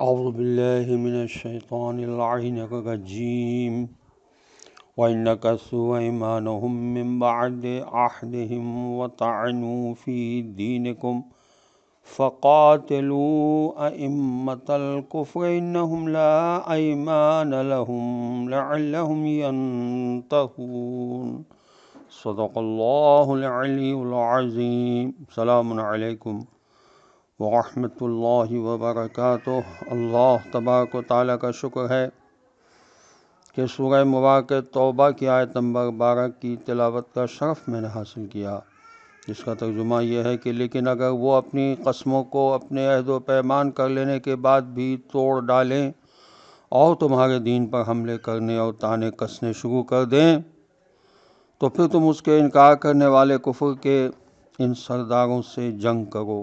اعوذ باللہ من الشیطان اللعین الرجیم وَإِن نَكَثُوا أَيْمَانَهُم مِّن بَعْدِ عَهْدِهِمْ وَطَعَنُوا فِي دِينِكُمْ فَقَاتِلُوا أَئِمَّةَ الْكُفْرِ إِنَّهُمْ لَا أَيْمَانَ لَهُمْ لَعَلَّهُمْ يَنتَهُونَ صدق اللہ العلی العظیم۔ السلام علیکم ورحمۃ اللہ وبرکاتہ۔ اللہ تبارک و تعالیٰ کا شکر ہے کہ سورہ مبارکہ توبہ کی آیت نمبر 12 کی تلاوت کا شرف میں نے حاصل کیا، جس کا ترجمہ یہ ہے کہ لیکن اگر وہ اپنی قسموں کو اپنے عہد و پیمان کر لینے کے بعد بھی توڑ ڈالیں اور تمہارے دین پر حملے کرنے اور طعنے کسنے شروع کر دیں تو پھر تم اس کے انکار کرنے والے کفر کے ان سرداروں سے جنگ کرو،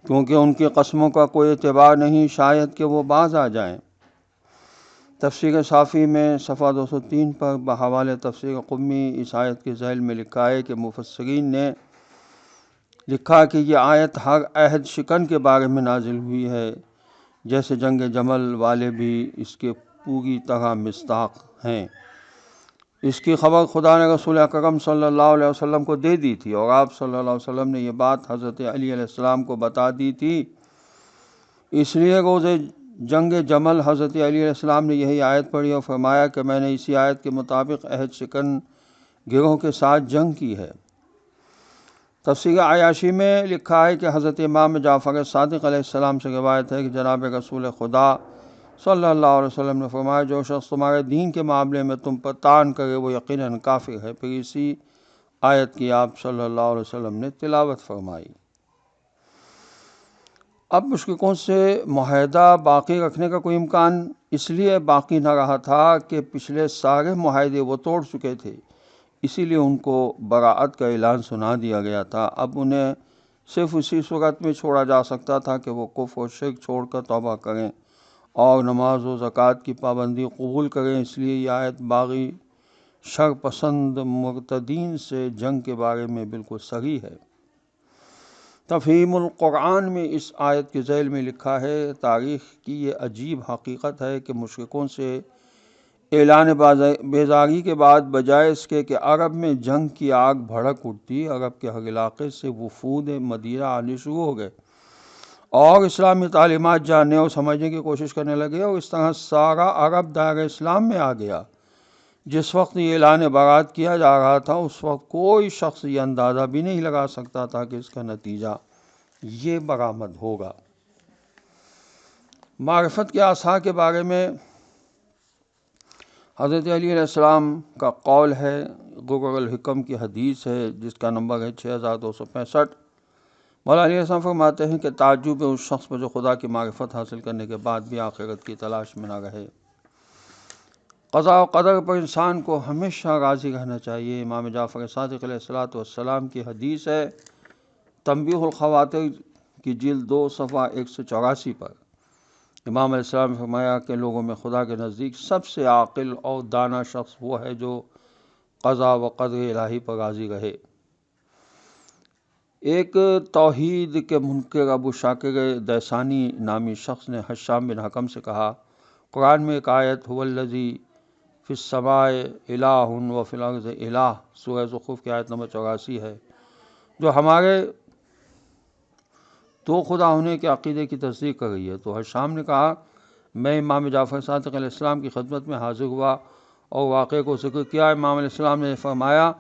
کیونکہ ان کی قسموں کا کوئی اعتبار نہیں، شاید کہ وہ باز آ جائیں۔ تفسیر صافی میں صفحہ 203 پر بحوالِ تفسیر قمی اس آیت کے ذیل میں لکھا ہے کہ مفسرین نے لکھا کہ یہ آیت ہر عہد شکن کے بارے میں نازل ہوئی ہے، جیسے جنگ جمل والے بھی اس کے پوری طرح مصداق ہیں۔ اس کی خبر خدا نے رسول اکرم صلی اللہ علیہ وسلم کو دے دی تھی، اور آپ صلی اللہ علیہ وسلم نے یہ بات حضرت علی علیہ السلام کو بتا دی تھی۔ اس لیے روز جنگ جمل حضرت علی علیہ السلام نے یہی آیت پڑھی اور فرمایا کہ میں نے اسی آیت کے مطابق عہد شکن گروہ کے ساتھ جنگ کی ہے۔ تفسیر عیاشی میں لکھا ہے کہ حضرت امام جعفر صادق علیہ السلام سے روایت ہے کہ جناب رسول خدا صلی اللہ علیہ وسلم نے فرمایا جو شخص تمہارے دین کے معاملے میں تم پر طعن کرے وہ یقیناً کافر ہے۔ پھر اسی آیت کی آپ صلی اللہ علیہ وسلم نے تلاوت فرمائی۔ اب مشرکوں سے معاہدہ باقی رکھنے کا کوئی امکان اس لیے باقی نہ رہا تھا کہ پچھلے سارے معاہدے وہ توڑ چکے تھے، اسی لیے ان کو براعت کا اعلان سنا دیا گیا تھا۔ اب انہیں صرف اسی صورت میں چھوڑا جا سکتا تھا کہ وہ کفر و شرک چھوڑ کر توبہ کریں اور نماز و زکوٰۃ کی پابندی قبول کریں۔ اس لیے یہ آیت باغی شر پسند مرتدین سے جنگ کے بارے میں بالکل صحیح ہے۔ تفہیم القرآن میں اس آیت کے ذیل میں لکھا ہے، تاریخ کی یہ عجیب حقیقت ہے کہ مشرکوں سے اعلان بیزاری کے بعد بجائے اس کے کہ عرب میں جنگ کی آگ بھڑک اٹھتی، عرب کے ہر علاقے سے وفود مدینہ آنے شروع ہو گئے اور اسلامی تعلیمات جاننے اور سمجھنے کی کوشش کرنے لگے، اور اس طرح سارا عرب دائرہ اسلام میں آ گیا۔ جس وقت یہ اعلان برات کیا جا رہا تھا اس وقت کوئی شخص یہ اندازہ بھی نہیں لگا سکتا تھا کہ اس کا نتیجہ یہ برآمد ہوگا۔ معرفت کے اعصار کے بارے میں حضرت علی علیہ السلام کا قول ہے، غرر الحکم کی حدیث ہے جس کا نمبر ہے 6265۔ مولا علیہ السلام فرماتے ہیں کہ تعجب ہے اس شخص پر جو خدا کی معرفت حاصل کرنے کے بعد بھی آخرت کی تلاش میں نہ رہے۔ قضاء و قدر پر انسان کو ہمیشہ راضی رہنا چاہیے۔ امام جعفر صادق علیہ السلام کی حدیث ہے، تنبیہ الخواطر کی جلد 2 صفحہ 184 پر امام علیہ السلام نے فرمایا کہ لوگوں میں خدا کے نزدیک سب سے عاقل اور دانا شخص وہ ہے جو قضاء و قدر الہی پر راضی رہے۔ ایک توحید کے منکر ابو شاکر دیسانی نامی شخص نے حشام بن حکم سے کہا، قرآن میں ایک آیت هو الذی فی السماء الہ وفی الارض الہ، سورہ زخرف کی آیت نمبر 84 ہے، جو ہمارے دو خدا ہونے کے عقیدے کی تصدیق کر رہی ہے۔ تو حشام نے کہا میں امام جعفر صادق علیہ السلام کی خدمت میں حاضر ہوا اور واقعے کو ذکر کیا۔ امام علیہ السلام نے فرمایا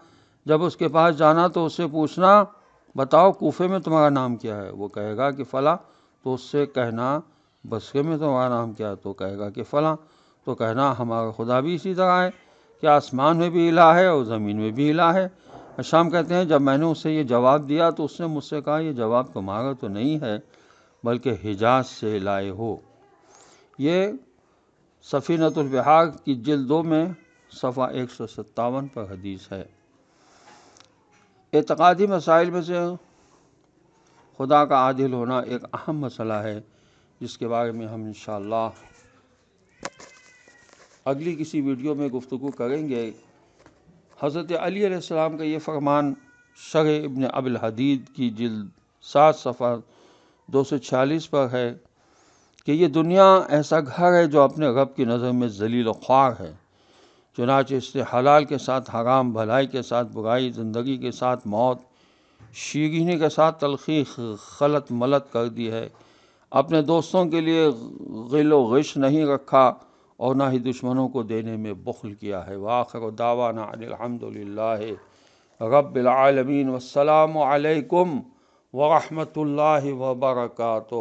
جب اس کے پاس جانا تو اس سے پوچھنا بتاؤ کوفے میں تمہارا نام کیا ہے؟ وہ کہے گا کہ فلاں، تو اس سے کہنا بصرے میں تمہارا نام کیا ہے؟ تو کہے گا کہ فلاں، تو کہنا ہمارا خدا بھی اسی طرح ہے کہ آسمان میں بھی الہ ہے اور زمین میں بھی الہ ہے۔ حشام کہتے ہیں جب میں نے اسے یہ جواب دیا تو اس نے مجھ سے کہا یہ جواب تمہارا تو نہیں ہے بلکہ حجاز سے لائے ہو۔ یہ سفینۃ البحار کی جلد 2 میں صفحہ 157 پر حدیث ہے۔ اعتقادی مسائل میں سے خدا کا عادل ہونا ایک اہم مسئلہ ہے جس کے بارے میں ہم انشاءاللہ اگلی کسی ویڈیو میں گفتگو کریں گے۔ حضرت علی علیہ السلام کا یہ فرمان شرح ابن ابی الحدید کی جلد 7 صفحہ 246 پر ہے کہ یہ دنیا ایسا گھر ہے جو اپنے رب کی نظر میں ذلیل و خوار ہے، چنانچہ اس نے حلال کے ساتھ حرام، بھلائی کے ساتھ برائی، زندگی کے ساتھ موت، شیرینی کے ساتھ تلخی خلط ملط کر دی ہے۔ اپنے دوستوں کے لیے غل و غش نہیں رکھا اور نہ ہی دشمنوں کو دینے میں بخل کیا ہے۔ وآخر دعوانا ان الحمد للہ رب العالمین، والسلام علیکم ورحمۃ اللہ وبرکاتہ۔